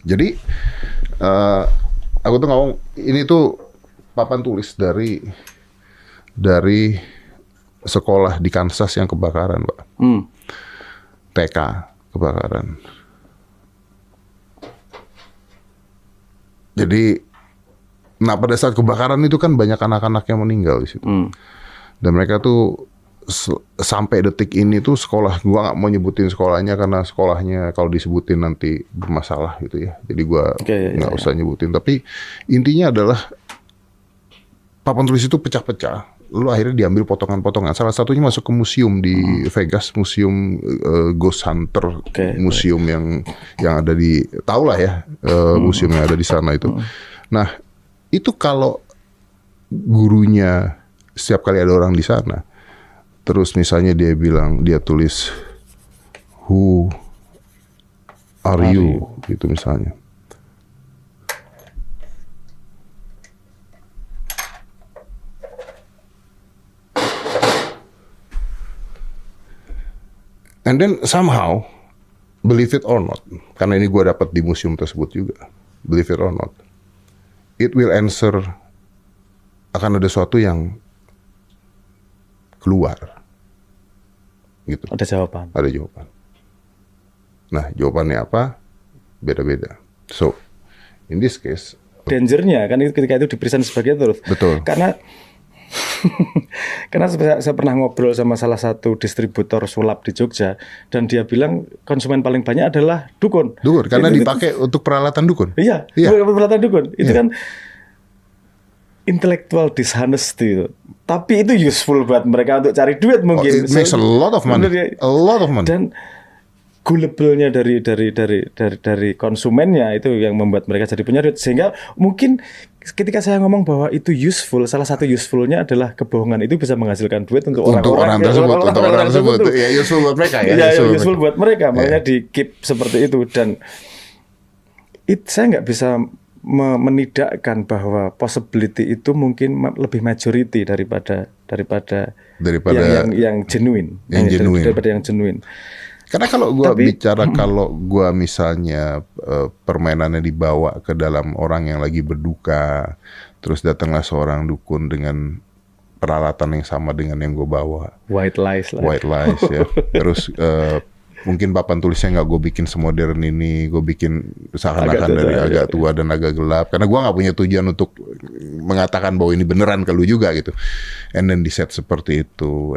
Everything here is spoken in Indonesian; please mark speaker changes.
Speaker 1: Jadi aku tuh ngomong ini tuh papan tulis dari sekolah di Kansas yang kebakaran, Pak. TK kebakaran. Jadi, nah pada saat kebakaran itu kan banyak anak-anak yang meninggal di situ. Dan mereka tuh sampai detik ini tuh sekolah, gua nggak mau nyebutin sekolahnya karena sekolahnya kalau disebutin nanti bermasalah gitu ya. Jadi gua nggak usah nyebutin. Tapi intinya adalah papan tulis itu pecah-pecah. Lalu akhirnya diambil potongan-potongan. Salah satunya masuk ke museum di Vegas, museum Ghost Hunter, museum yang ada di, tau lah ya, museum yang ada di sana itu. Nah, itu kalau gurunya setiap kali ada orang di sana, terus misalnya dia bilang, dia tulis who are you gitu misalnya. And then somehow, believe it or not, karena ini gue dapat di museum tersebut juga, believe it or not, it will answer, akan ada sesuatu yang keluar, gitu.
Speaker 2: Ada jawaban.
Speaker 1: Ada jawaban. Nah, jawabannya apa? Beda-beda. So, in this case,
Speaker 2: dangernya kan ketika itu dipresent sebagai terus.
Speaker 1: Betul.
Speaker 2: Karena saya pernah ngobrol sama salah satu distributor sulap di Jogja dan dia bilang konsumen paling banyak adalah dukun.
Speaker 1: Dukun, karena dipakai untuk peralatan dukun.
Speaker 2: Iya. Peralatan dukun. Itu kan intellectual dishonesty itu. Tapi itu useful buat mereka untuk cari duit mungkin.
Speaker 1: It makes a lot of money. A lot of money.
Speaker 2: Dan gullible-nya dari konsumennya itu yang membuat mereka jadi punya duit. Sehingga mungkin ketika saya ngomong bahwa itu useful, salah satu usefulnya adalah kebohongan itu bisa menghasilkan duit untuk orang tersebut.
Speaker 1: Ya, useful buat mereka ya.
Speaker 2: Ya, useful buat mereka. Makanya di keep seperti itu. Dan saya nggak bisa menidakkan bahwa possibility itu mungkin lebih majority daripada yang genuine. Daripada yang genuine.
Speaker 1: Karena kalau gue bicara, kalau gue misalnya permainannya dibawa ke dalam orang yang lagi berduka, terus datanglah seorang dukun dengan peralatan yang sama dengan yang gue bawa.
Speaker 2: White lies
Speaker 1: ya. Terus mungkin papan tulisnya nggak gue bikin semodern ini, gue bikin seakan-akan dari agak tua dan agak gelap. Karena gue nggak punya tujuan untuk mengatakan bahwa ini beneran ke lu juga gitu. And then di set seperti itu.